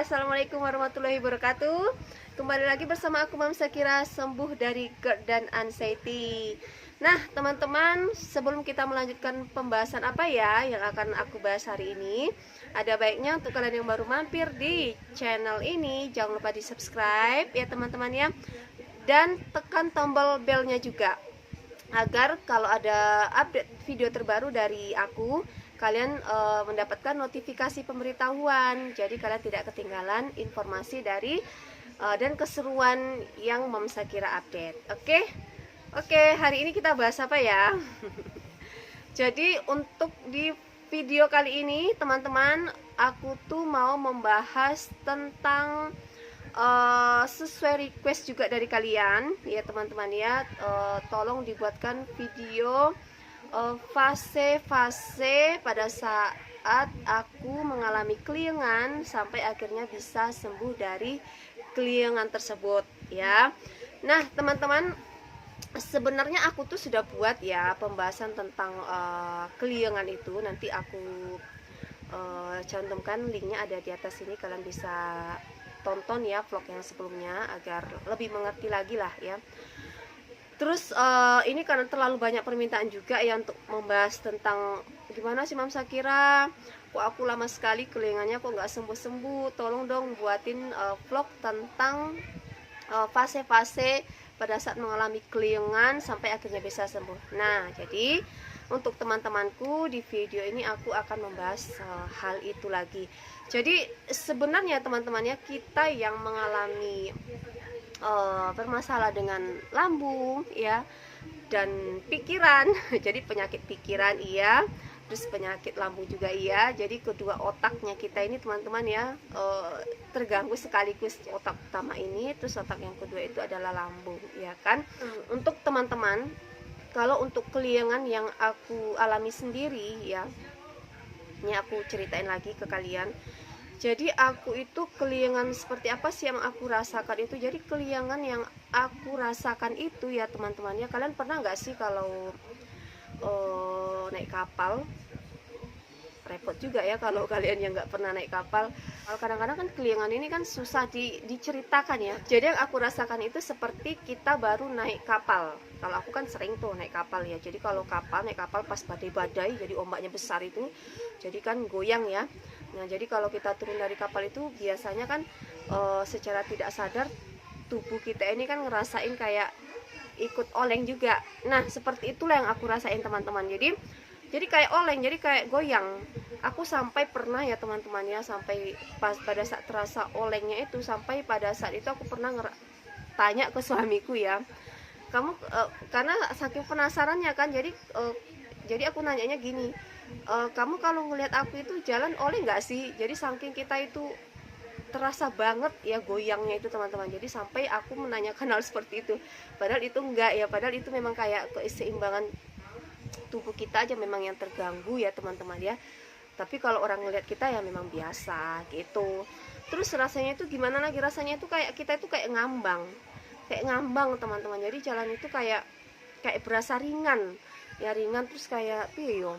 Assalamualaikum warahmatullahi wabarakatuh. Kembali lagi bersama aku Mam Sakira, sembuh dari GERD dan anxiety. Nah teman-teman, sebelum kita melanjutkan pembahasan apa ya yang akan aku bahas hari ini, ada baiknya untuk kalian yang baru mampir di channel ini, jangan lupa di subscribe ya teman-teman ya, dan tekan tombol belnya juga, agar kalau ada update video terbaru dari aku, kalian mendapatkan notifikasi pemberitahuan. Jadi kalian tidak ketinggalan informasi dari dan keseruan yang Mam Sakira update. Oke, hari ini kita bahas apa ya? Jadi untuk di video kali ini teman-teman, aku tuh mau membahas tentang sesuai request juga dari kalian ya teman-teman ya, tolong dibuatkan video fase-fase pada saat aku mengalami keliengan sampai akhirnya bisa sembuh dari keliengan tersebut ya. Nah teman-teman, sebenarnya aku tuh sudah buat ya pembahasan tentang keliengan itu. Nanti aku cantumkan linknya ada di atas sini, kalian bisa tonton ya vlog yang sebelumnya agar lebih mengerti lagi lah ya. Terus ini karena terlalu banyak permintaan juga ya untuk membahas tentang gimana sih Mam Sakira, kok aku lama sekali keliengannya kok nggak sembuh-sembuh, tolong dong buatin vlog tentang fase-fase pada saat mengalami keliengan sampai akhirnya bisa sembuh. Nah jadi untuk teman-temanku di video ini aku akan membahas hal itu lagi. Jadi sebenarnya teman-temannya, kita yang mengalami bermasalah dengan lambung ya dan pikiran jadi penyakit pikiran iya, terus penyakit lambung juga iya. Jadi kedua otaknya kita ini teman-teman ya terganggu sekaligus, otak utama ini, terus otak yang kedua itu adalah lambung ya kan. Untuk teman-teman, kalau untuk keliengan yang aku alami sendiri ya, ini aku ceritain lagi ke kalian. Jadi aku itu keliengan seperti apa sih yang aku rasakan itu. Jadi keliengan yang aku rasakan itu ya teman-teman ya, kalian pernah nggak sih kalau naik kapal? Repot juga ya kalau kalian yang nggak pernah naik kapal. Kadang-kadang kan keliengan ini kan susah diceritakan ya. Jadi yang aku rasakan itu seperti kita baru naik kapal. Kalau aku kan sering tuh naik kapal ya. Jadi kalau naik kapal pas badai-badai, jadi ombaknya besar itu, jadi kan goyang ya. Nah jadi kalau kita turun dari kapal itu biasanya kan secara tidak sadar tubuh kita ini kan ngerasain kayak ikut oleng juga. Nah seperti itulah yang aku rasain teman-teman. Jadi kayak oleng, jadi kayak goyang. Aku sampai pernah ya teman-teman ya, sampai pas pada saat terasa olengnya itu, sampai pada saat itu aku pernah tanya ke suamiku ya, kamu karena saking penasarannya kan, jadi aku nanyanya gini, kamu kalau ngelihat aku itu jalan oleh nggak sih? Jadi saking kita itu terasa banget ya goyangnya itu teman-teman. Jadi sampai aku menanyakan hal seperti itu, padahal itu enggak ya, padahal itu memang kayak keseimbangan tubuh kita aja memang yang terganggu ya teman-teman ya. Tapi kalau orang ngelihat kita ya memang biasa gitu. Terus rasanya itu gimana lagi, rasanya itu kayak kita itu kayak ngambang teman-teman. Jadi jalan itu kayak berasa ringan ya, ringan. Terus kayak piyo,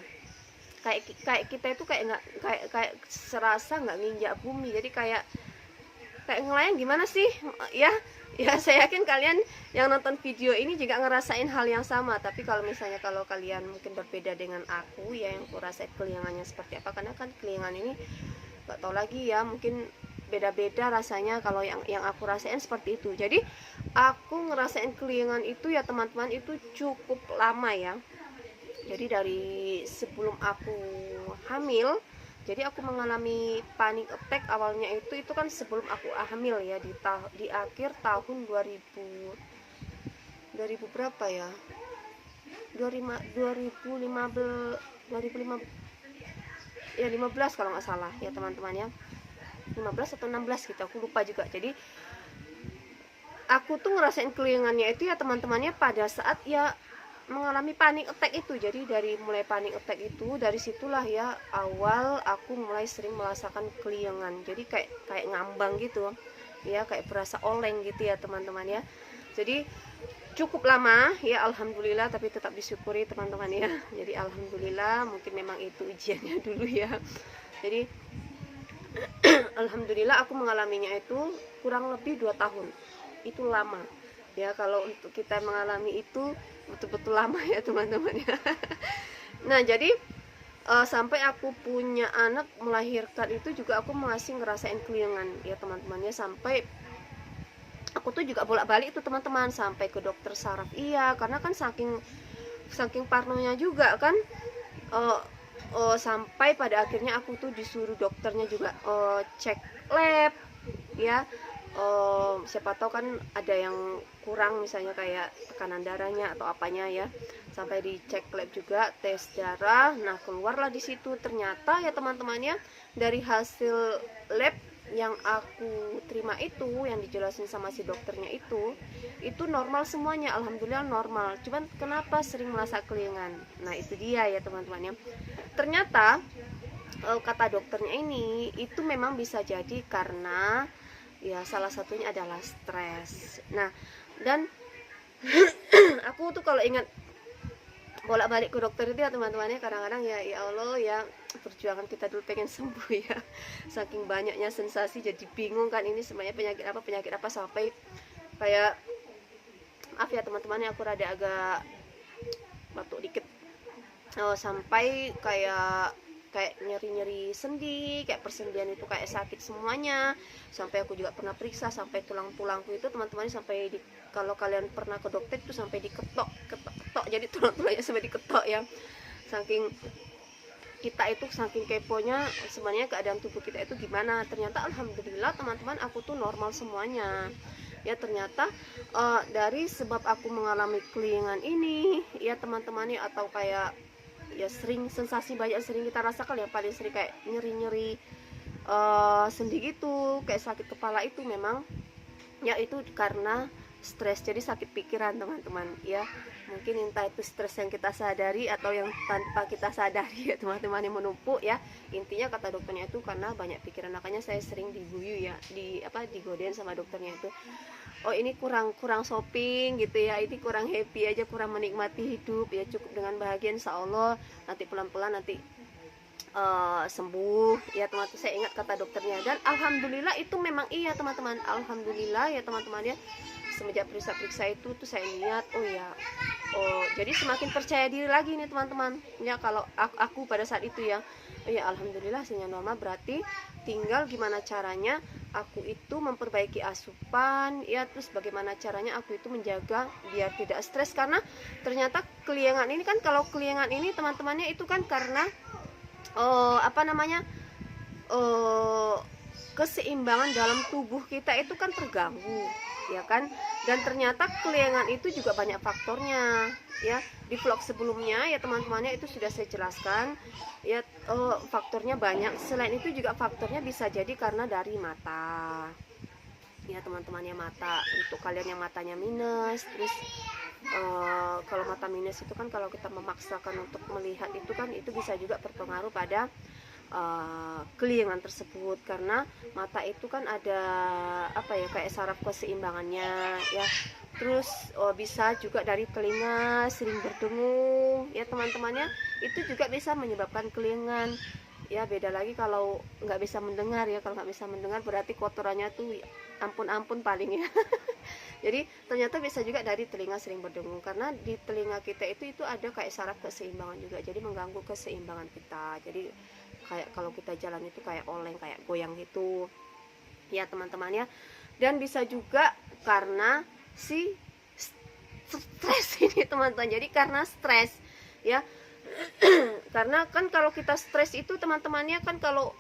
kayak kita itu kayak nggak kayak serasa nggak nginjak bumi. Jadi kayak ngelayang gimana sih ya. Saya yakin kalian yang nonton video ini juga ngerasain hal yang sama. Tapi kalau misalnya kalau kalian mungkin berbeda dengan aku ya, yang aku rasain keliengannya seperti apa, karena kan keliengan ini gak tau lagi ya, mungkin beda-beda rasanya. Kalau yang aku rasain seperti itu. Jadi aku ngerasain keliengan itu ya teman-teman itu cukup lama ya. Jadi dari sebelum aku hamil, jadi aku mengalami panic attack awalnya itu kan sebelum aku hamil ya, di akhir tahun 2000 berapa ya, 2015 ya, 15 kalau nggak salah ya teman-teman ya, 15 atau 16 gitu, aku lupa juga. Jadi aku tuh ngerasain keliengannya itu ya teman-temannya pada saat ya mengalami panic attack itu. Jadi dari mulai panic attack itu, dari situlah ya awal aku mulai sering merasakan keliengan. Jadi kayak ngambang gitu ya, kayak berasa oleng gitu ya teman-teman ya. Jadi cukup lama ya, alhamdulillah, tapi tetap disyukuri teman-teman ya. Jadi alhamdulillah, mungkin memang itu ujiannya dulu ya. Jadi Alhamdulillah aku mengalaminya itu kurang lebih 2 tahun. Itu lama. Ya kalau untuk kita mengalami itu betul-betul lama ya teman-teman ya. Nah, jadi sampai aku punya anak, melahirkan itu juga aku masih ngerasain keliengan ya teman-teman ya, sampai aku tuh juga bolak-balik itu teman-teman, sampai ke dokter saraf iya, karena kan saking saking parnonya juga kan, uh, sampai pada akhirnya aku tuh disuruh dokternya juga cek lab ya. Siapa tahu kan ada yang kurang, misalnya kayak tekanan darahnya atau apanya ya, sampai dicek lab juga, tes darah. Nah, keluarlah di situ ternyata ya teman-temannya, dari hasil lab yang aku terima itu, yang dijelasin sama si dokternya itu normal semuanya, alhamdulillah normal. Cuman kenapa sering merasa kelingan? Nah, itu dia ya teman-temannya. Ternyata kata dokternya ini itu memang bisa jadi karena ya salah satunya adalah stres. Nah, dan aku tuh kalau ingat bolak-balik ke dokter itu ya teman-temannya, kadang-kadang ya ya Allah ya, perjuangan kita dulu pengen sembuh ya. Saking banyaknya sensasi jadi bingung kan, ini sebenarnya penyakit apa, sampai kayak maaf ya teman-temannya, aku rada agak batuk dikit. Sampai kayak kayak nyeri-nyeri sendi, kayak persendian itu kayak sakit semuanya. Sampai aku juga pernah periksa sampai tulang-tulangku itu teman-teman, sampai di, kalau kalian pernah ke dokter itu sampai diketok ketok, jadi tulang-tulangnya sampai diketok ya. Saking kita itu saking keponya sebenarnya keadaan tubuh kita itu gimana. Ternyata alhamdulillah teman-teman, aku tuh normal semuanya ya. Ternyata dari sebab aku mengalami kelingan ini ya teman-teman ya, atau kayak ya sering sensasi banyak sering kita rasakan, yang paling sering kayak nyeri-nyeri sendi gitu, kayak sakit kepala, itu memang ya itu karena stres, jadi sakit pikiran teman-teman ya. Mungkin entah itu stres yang kita sadari atau yang tanpa kita sadari ya teman-teman, yang menumpuk ya. Intinya kata dokternya itu karena banyak pikiran, makanya saya sering diguyu ya, digodain sama dokternya itu, oh ini kurang shopping gitu ya, ini kurang happy aja, kurang menikmati hidup ya, cukup dengan bahagia, insya Allah nanti pelan-pelan nanti sembuh ya teman-teman. Saya ingat kata dokternya, dan alhamdulillah itu memang iya teman-teman, alhamdulillah ya teman-teman ya. Semenjak periksa-periksa itu tuh saya lihat, oh ya, jadi semakin percaya diri lagi nih teman-teman ya, kalau aku pada saat itu ya, oh ya alhamdulillah hasilnya normal, berarti tinggal gimana caranya aku itu memperbaiki asupan ya, terus bagaimana caranya aku itu menjaga biar tidak stres. Karena ternyata keliengan ini kan, kalau keliengan ini teman-temannya itu kan karena apa namanya, keseimbangan dalam tubuh kita itu kan terganggu ya kan. Dan ternyata keliengan itu juga banyak faktornya ya. Di vlog sebelumnya ya teman-temannya itu sudah saya jelaskan ya, faktornya banyak. Selain itu juga faktornya bisa jadi karena dari mata ya teman-temannya, mata. Untuk kalian yang matanya minus, terus kalau mata minus itu kan kalau kita memaksakan untuk melihat itu kan, itu bisa juga berpengaruh pada keliengan tersebut. Karena mata itu kan ada apa ya, kayak saraf keseimbangannya ya. Terus bisa juga dari telinga sering berdengung ya teman-temannya, itu juga bisa menyebabkan keliengan ya. Beda lagi kalau nggak bisa mendengar ya, kalau nggak bisa mendengar berarti kotorannya tuh ampun paling ya. Jadi ternyata bisa juga dari telinga sering berdengung, karena di telinga kita itu ada kayak saraf keseimbangan juga, jadi mengganggu keseimbangan kita. Jadi kayak kalau kita jalan itu kayak oleng, kayak goyang gitu ya teman-teman ya. Dan bisa juga karena si stres ini teman-teman, jadi karena stres ya. Karena kan kalau kita stres itu teman-temannya kan, kalau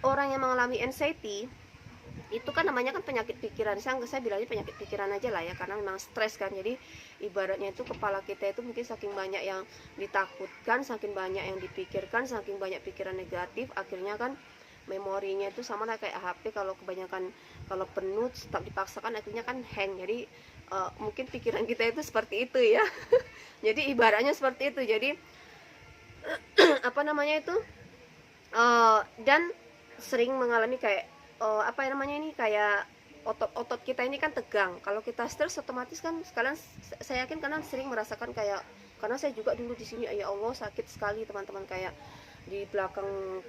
orang yang mengalami anxiety itu kan namanya kan penyakit pikiran. Saya bilangnya penyakit pikiran aja lah ya, karena memang stres kan. Jadi ibaratnya itu kepala kita itu mungkin saking banyak yang ditakutkan, saking banyak yang dipikirkan, saking banyak pikiran negatif, akhirnya kan memorinya itu sama lah kayak HP, kalau kebanyakan, kalau penuh tetap dipaksakan akhirnya kan hang. Jadi mungkin pikiran kita itu seperti itu ya. Jadi ibaratnya seperti itu. Jadi apa namanya itu, dan sering mengalami kayak apa namanya ini, kayak otot-otot kita ini kan tegang. Kalau kita stres otomatis kan, sekalian saya yakin kalian sering merasakan kayak, karena saya juga dulu di sini ya Allah sakit sekali teman-teman, kayak di belakang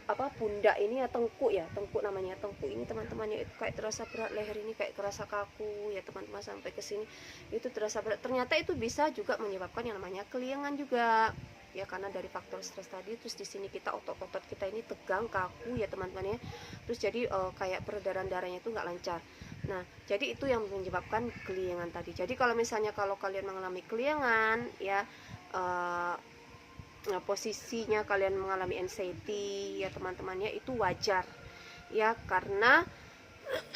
apa pundak ini ya, tengkuk ya, tengkuk namanya, tengkuk ini teman-teman ya, itu kayak terasa berat, leher ini kayak terasa kaku ya teman-teman, sampai ke sini itu terasa berat. Ternyata itu bisa juga menyebabkan yang namanya keliengan juga ya, karena dari faktor stres tadi. Terus di sini kita otot-otot kita ini tegang, kaku ya teman-teman ya, terus jadi kayak peredaran darahnya itu nggak lancar. Nah, jadi itu yang menyebabkan keliengan tadi. Jadi kalau misalnya kalau kalian mengalami keliengan ya, nah, posisinya kalian mengalami anxiety ya teman-temannya, itu wajar ya, karena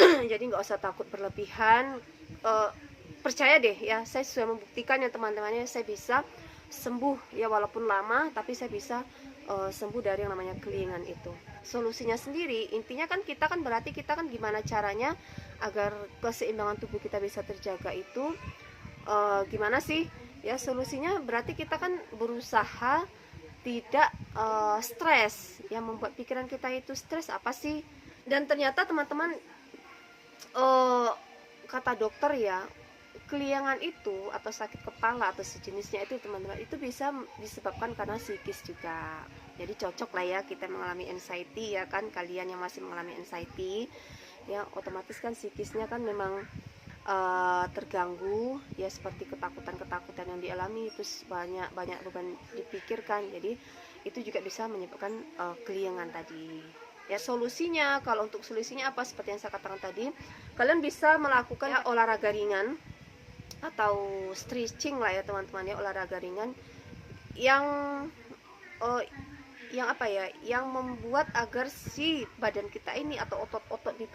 jadi nggak usah takut berlebihan. Percaya deh ya, saya sudah membuktikan ya teman-temannya, saya bisa sembuh ya, walaupun lama tapi saya bisa sembuh dari yang namanya keliengan itu. Solusinya sendiri intinya kan kita kan berarti kita kan gimana caranya agar keseimbangan tubuh kita bisa terjaga itu, gimana sih ya solusinya? Berarti kita kan berusaha tidak stres. Yang membuat pikiran kita itu stres apa sih? Dan ternyata teman-teman, kata dokter ya, keliengan itu atau sakit kepala atau sejenisnya itu teman-teman, itu bisa disebabkan karena psikis juga. Jadi cocok lah ya kita mengalami anxiety ya kan, kalian yang masih mengalami anxiety ya, otomatis kan psikisnya kan memang terganggu ya, seperti ketakutan yang dialami, terus banyak beban dipikirkan, jadi itu juga bisa menyebabkan keliengan tadi ya. Solusinya, kalau untuk solusinya apa, seperti yang saya katakan tadi, kalian bisa melakukan ya, olahraga ringan atau stretching lah ya teman-teman ya, olahraga ringan yang yang apa ya, yang membuat agar si badan kita ini atau otot-otot di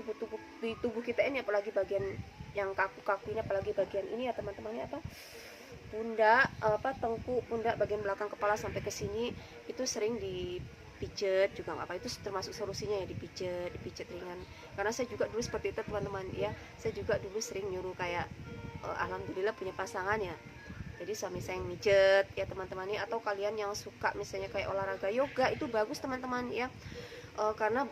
tubuh kita ini, apalagi bagian yang kaku-kaku ini, apalagi bagian ini ya teman-teman ya, apa pundak, apa tengkuk, pundak bagian belakang kepala sampai ke sini, itu sering dipijet juga nggak apa, itu termasuk solusinya ya, dipijet ringan. Karena saya juga dulu seperti itu teman-teman ya, saya juga dulu sering nyuruh kayak alhamdulillah punya pasangan ya, jadi suami saya yang mijet ya teman-teman ya. Atau kalian yang suka misalnya kayak olahraga yoga, itu bagus teman-teman ya, karena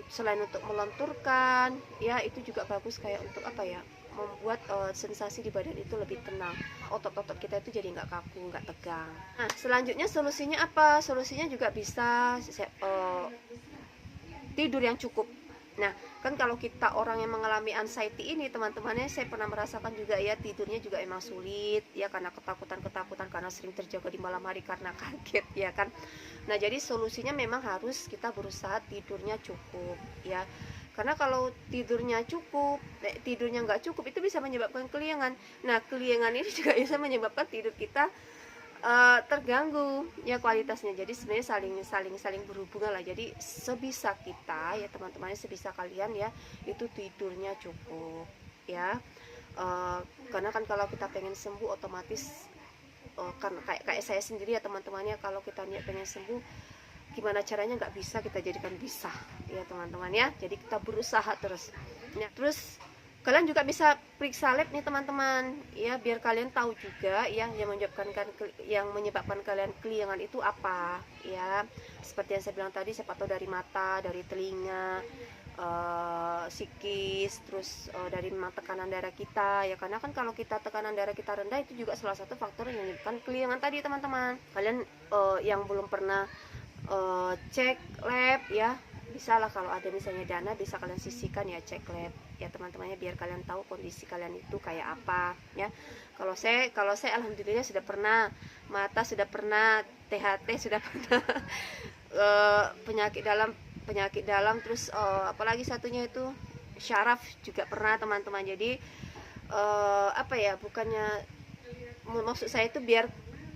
selain untuk melenturkan ya, itu juga bagus kayak untuk apa ya, membuat sensasi di badan itu lebih tenang, otot-otot kita itu jadi nggak kaku, nggak tegang. Nah, selanjutnya solusinya apa? Solusinya juga bisa tidur yang cukup. Nah, kan kalau kita orang yang mengalami anxiety ini teman-temannya, saya pernah merasakan juga ya, tidurnya juga emang sulit ya, karena ketakutan karena sering terjaga di malam hari karena kaget ya kan. Nah, jadi solusinya memang harus kita berusaha tidurnya cukup ya, karena kalau tidurnya nggak cukup itu bisa menyebabkan keliengan. Nah, keliengan ini juga bisa menyebabkan tidur kita terganggu ya kualitasnya. Jadi sebenarnya saling berhubungan lah. Jadi sebisa kita ya teman-teman, sebisa kalian ya, itu tidurnya cukup ya. Karena kan kalau kita pengen sembuh otomatis, kan kayak saya sendiri ya teman-temannya, kalau kita niat pengen sembuh, gimana caranya nggak bisa kita jadikan bisa ya teman-teman ya. Jadi kita berusaha terus. Nah, terus kalian juga bisa periksa lab nih teman-teman ya, biar kalian tahu juga ya yang menyebabkan kalian keliengan itu apa ya. Seperti yang saya bilang tadi, siapa tahu dari mata, dari telinga, psikis, terus dari memang tekanan darah kita ya, karena kan kalau kita tekanan darah kita rendah, itu juga salah satu faktor yang menyebabkan keliengan tadi teman-teman. Kalian yang belum pernah cek lab ya, bisa lah kalau ada misalnya dana, bisa kalian sisihkan ya, cek lab ya teman-temannya, biar kalian tahu kondisi kalian itu kayak apa ya. Kalau saya alhamdulillah sudah pernah, mata sudah pernah, THT sudah pernah, penyakit dalam, terus apalagi satunya itu syaraf juga pernah teman-teman. Jadi apa ya, bukannya, maksud saya itu biar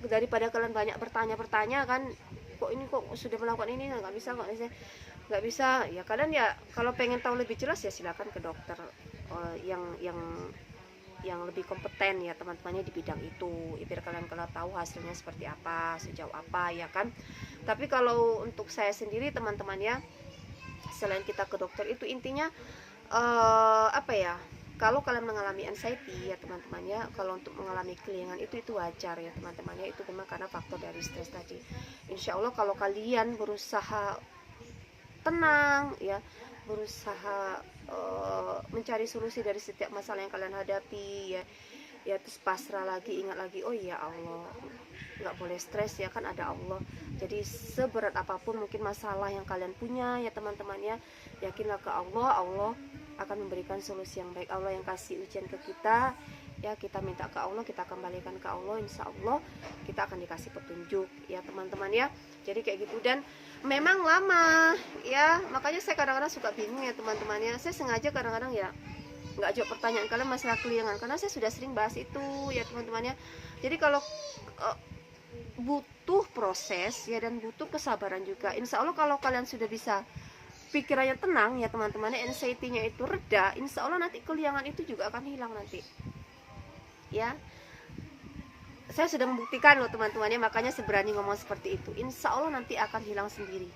daripada kalian banyak bertanya-bertanya kan, kok ini kok sudah melakukan ini, nggak bisa ya. Kalian ya kalau pengen tahu lebih jelas ya silakan ke dokter yang lebih kompeten ya teman-temannya di bidang itu, biar kalian tahu hasilnya seperti apa, sejauh apa ya kan. Tapi kalau untuk saya sendiri teman-teman ya, selain kita ke dokter itu intinya apa ya, kalau kalian mengalami anxiety ya teman-teman ya, kalau untuk mengalami keliengan itu wajar ya teman-teman ya, itu memang karena faktor dari stres tadi. Insya Allah kalau kalian berusaha tenang ya, berusaha mencari solusi dari setiap masalah yang kalian hadapi ya, ya, terus pasrah lagi, ingat lagi, oh iya Allah, nggak boleh stres ya, kan ada Allah. Jadi seberat apapun mungkin masalah yang kalian punya ya teman-teman ya, yakinlah ke Allah, Allah akan memberikan solusi yang baik. Allah yang kasih ujian ke kita ya, kita minta ke Allah, kita kembalikan ke Allah, insya Allah kita akan dikasih petunjuk ya teman-teman ya. Jadi kayak gitu, dan memang lama ya, makanya saya kadang-kadang suka bingung ya teman-teman ya. Saya sengaja kadang-kadang ya nggak jawab pertanyaan kalian masalah keliangan, karena saya sudah sering bahas itu ya teman-teman ya. Jadi kalau butuh proses ya, dan butuh kesabaran juga. Insya Allah kalau kalian sudah bisa pikirannya tenang ya teman-teman, anxiety-nya itu reda, insya Allah nanti keliangan itu juga akan hilang nanti ya. Saya sudah membuktikan loh teman-teman ya, makanya seberani ngomong seperti itu. Insya Allah nanti akan hilang sendiri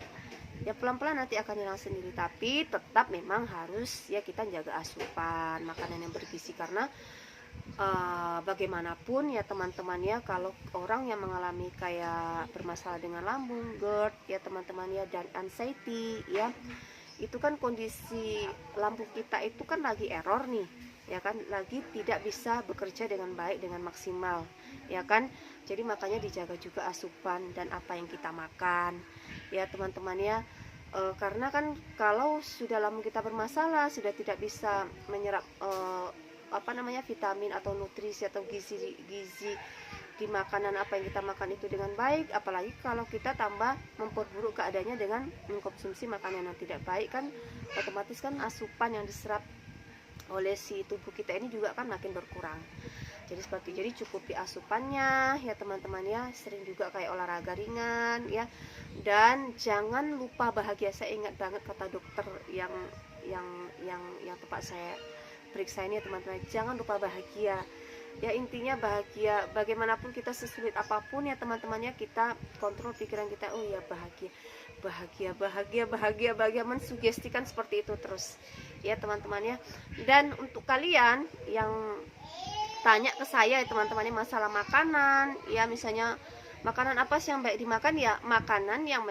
ya, pelan-pelan nanti akan hilang sendiri. Tapi tetap memang harus ya kita jaga asupan makanan yang bergizi, karena bagaimanapun ya teman-teman ya, kalau orang yang mengalami kayak bermasalah dengan lambung, GERD ya teman-teman ya, dan anxiety ya, itu kan kondisi lambung kita itu kan lagi error nih ya kan, lagi tidak bisa bekerja dengan baik, dengan maksimal ya kan. Jadi makanya dijaga juga asupan dan apa yang kita makan ya teman-teman ya. Karena kan kalau sudah lambung kita bermasalah, sudah tidak bisa menyerap vitamin atau nutrisi atau gizi di makanan apa yang kita makan itu dengan baik, apalagi kalau kita tambah memperburuk keadaannya dengan mengkonsumsi makanan yang tidak baik, kan otomatis kan asupan yang diserap oleh si tubuh kita ini juga kan makin berkurang. Jadi cukupi asupannya ya teman-teman ya, sering juga kayak olahraga ringan ya, dan jangan lupa bahagia. Saya ingat banget kata dokter yang tempat saya periksa ini ya teman-teman, jangan lupa bahagia ya. Intinya bahagia, bagaimanapun kita sesulit apapun ya teman-teman ya, kita kontrol pikiran kita, oh ya bahagia, mensugestikan seperti itu terus ya teman-teman ya. Dan untuk kalian yang tanya ke saya ya teman-teman ya, masalah makanan ya, misalnya makanan apa sih yang baik dimakan ya, makanan yang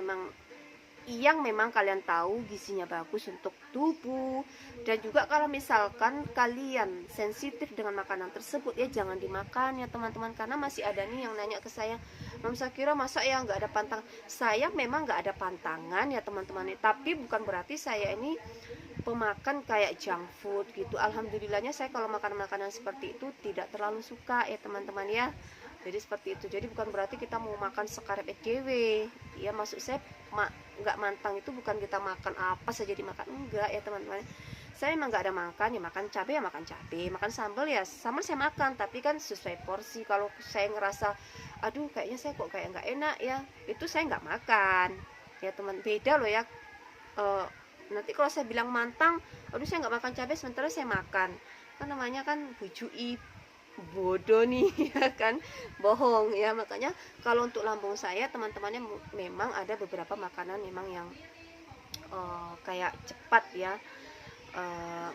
memang kalian tahu gizinya bagus untuk tubuh. Dan juga kalau misalkan kalian sensitif dengan makanan tersebut ya, jangan dimakan ya teman-teman. Karena masih ada nih yang nanya ke saya, Mam Shakira masa ya nggak ada pantang. Saya memang nggak ada pantangan ya teman-teman, tapi bukan berarti saya ini pemakan kayak junk food gitu. Alhamdulillahnya saya kalau makan makanan seperti itu tidak terlalu suka ya teman-teman ya. Jadi seperti itu. Jadi bukan berarti kita mau makan sekarep EDW ya, maksud saya nggak mantang itu bukan kita makan apa saja dimakan, enggak ya teman-teman. Saya memang nggak ada makan ya, makan cabai ya makan cabai, makan sambal ya sambal saya makan, tapi kan sesuai porsi. Kalau saya ngerasa aduh kayaknya saya kok kayak nggak enak ya, itu saya nggak makan ya teman. Beda loh ya. Nanti kalau saya bilang mantang, aduh saya nggak makan cabai sementara saya makan, kan namanya kan bujui bodoh nih ya kan, bohong ya. Makanya kalau untuk lambung saya teman-temannya, memang ada beberapa makanan memang yang kayak cepat ya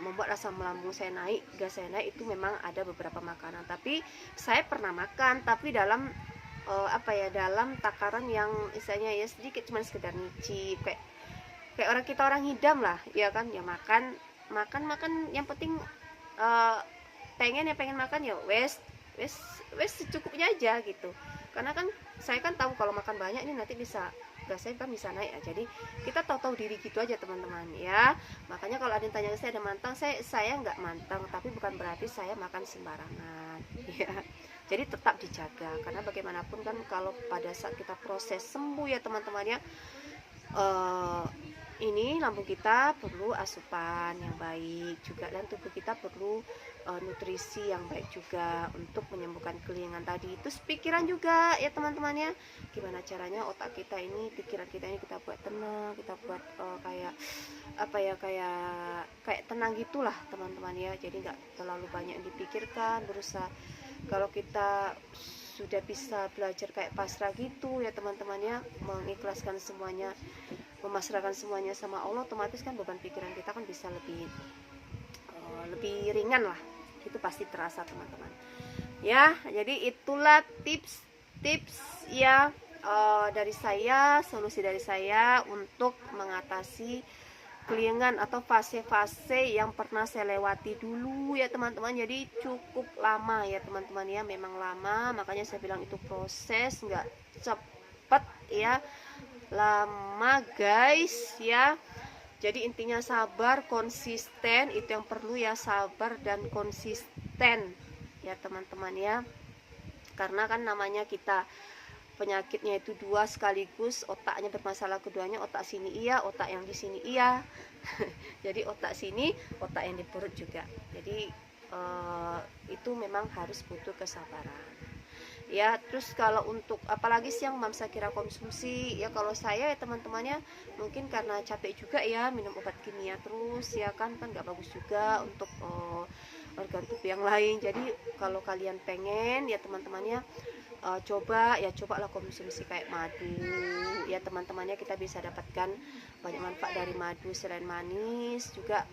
membuat asam lambung saya naik, gas saya naik, itu memang ada beberapa makanan. Tapi saya pernah makan, tapi dalam dalam takaran yang istilahnya ya sedikit, cuma sekedar nyicip, kayak orang hidam lah ya kan, ya makan yang penting pengen makan ya wes secukupnya aja gitu. Karena kan saya kan tahu kalau makan banyak ini nanti bisa gas saya kan bisa naik ya. Jadi kita tahu diri gitu aja teman-teman ya. Makanya kalau ada yang tanya ke saya ada mantang, saya nggak mantang, tapi bukan berarti saya makan sembarangan ya. Jadi tetap dijaga, karena bagaimanapun kan kalau pada saat kita proses sembuh ya teman-teman ya, ini lambung kita perlu asupan yang baik juga, dan tubuh kita perlu nutrisi yang baik juga untuk menyembuhkan keliangan tadi. Terus pikiran juga ya teman-teman ya, gimana caranya otak kita ini, pikiran kita ini kita buat tenang, kita buat kayak tenang gitulah teman-teman ya. Jadi nggak terlalu banyak dipikirkan, berusaha kalau kita sudah bisa belajar kayak pasrah gitu ya teman-teman ya, mengikhlaskan semuanya, memasrahkan semuanya sama Allah, otomatis kan beban pikiran kita kan bisa lebih ringan lah, itu pasti terasa teman-teman ya. Jadi itulah tips ya dari saya, solusi dari saya untuk mengatasi keliengan atau fase-fase yang pernah saya lewati dulu ya teman-teman. Jadi cukup lama ya teman-teman ya, memang lama, makanya saya bilang itu proses, nggak cepet ya, lama guys ya. Jadi intinya sabar, konsisten, itu yang perlu ya, sabar dan konsisten ya teman-teman ya. Karena kan namanya kita penyakitnya itu dua sekaligus, otaknya bermasalah keduanya, otak sini iya, otak yang di sini iya. Jadi otak sini, otak yang di perut juga. Jadi itu memang harus butuh kesabaran ya. Terus kalau untuk apalagi sih yang Mam Sakira konsumsi ya, kalau saya ya teman-temannya mungkin karena capek juga ya, minum obat kimia terus ya kan nggak bagus juga untuk organ tubuh yang lain. Jadi kalau kalian pengen ya teman-temannya cobalah konsumsi kayak madu ya teman-temannya, kita bisa dapatkan banyak manfaat dari madu. Selain manis juga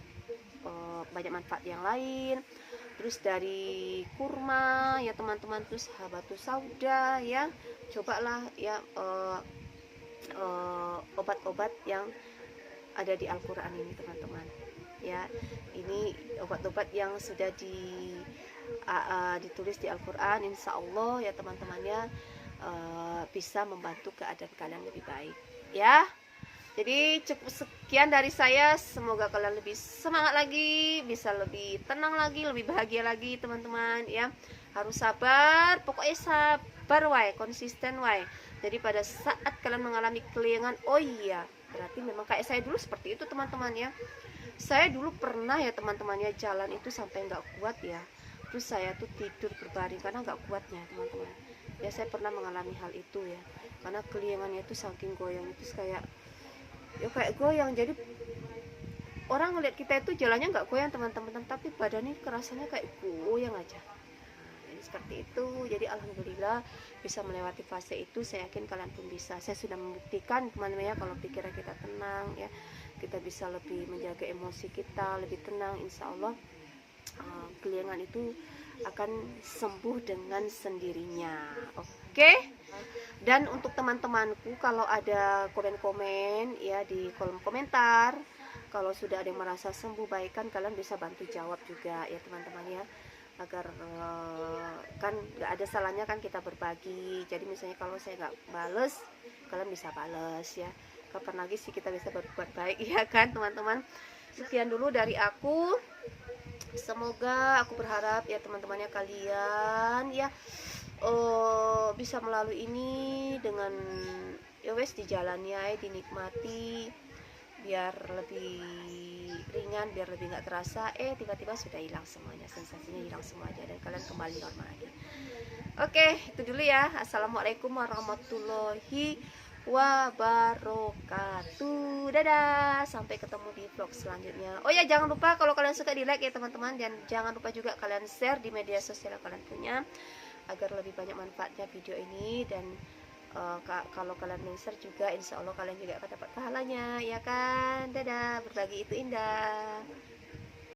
banyak manfaat yang lain. Terus dari kurma ya teman-teman, terus habatus sauda ya, cobalah ya obat-obat yang ada di Al-Quran ini teman-teman ya. Ini obat-obat yang sudah ditulis di Al-Quran, insya Allah ya teman-temannya bisa membantu keadaan kalian lebih baik ya. Jadi cukup sekian dari saya, semoga kalian lebih semangat lagi, bisa lebih tenang lagi, lebih bahagia lagi teman-teman ya. Harus sabar, pokoknya sabar wae, konsisten wae. Jadi pada saat kalian mengalami keliengan, oh iya berarti memang kayak saya dulu seperti itu teman-teman ya. Saya dulu pernah ya teman-teman ya, jalan itu sampai nggak kuat ya, terus saya tuh tidur berbaring karena nggak kuatnya teman-teman ya. Saya pernah mengalami hal itu ya, karena keliengannya itu saking goyang itu kayak goyang. Jadi orang ngeliat kita itu jalannya nggak goyang teman-teman, tapi badannya kerasanya kayak goyang aja. Jadi seperti itu. Jadi alhamdulillah bisa melewati fase itu. Saya yakin kalian pun bisa. Saya sudah membuktikan teman-teman ya, kalau pikiran kita tenang ya, kita bisa lebih menjaga emosi kita, lebih tenang, insya Allah keliengan itu akan sembuh dengan sendirinya. Oke. Dan untuk teman-temanku, kalau ada komen-komen ya di kolom komentar, kalau sudah ada yang merasa sembuh baik kan kalian bisa bantu jawab juga ya teman-teman ya, agar kan nggak ada salahnya kan kita berbagi. Jadi misalnya kalau saya nggak bales, kalian bisa bales ya. Kapan lagi sih kita bisa berbuat baik ya kan teman-teman. Sekian dulu dari aku. Semoga, aku berharap ya teman-temannya kalian ya bisa melalui ini dengan ya wes dijalani aja, dinikmati biar lebih ringan, biar lebih nggak terasa tiba-tiba sudah hilang semuanya, sensasinya hilang semuanya dan kalian kembali normal lagi. Oke, itu dulu ya. Assalamualaikum warahmatullahi wabarakatuh. Dadah, sampai ketemu di vlog selanjutnya. Oh ya, jangan lupa kalau kalian suka di like ya teman-teman, dan jangan lupa juga kalian share di media sosial yang kalian punya agar lebih banyak manfaatnya video ini. Dan kalau kalian share juga, insya Allah kalian juga akan dapat pahalanya ya kan. Dadah, berbagi itu indah.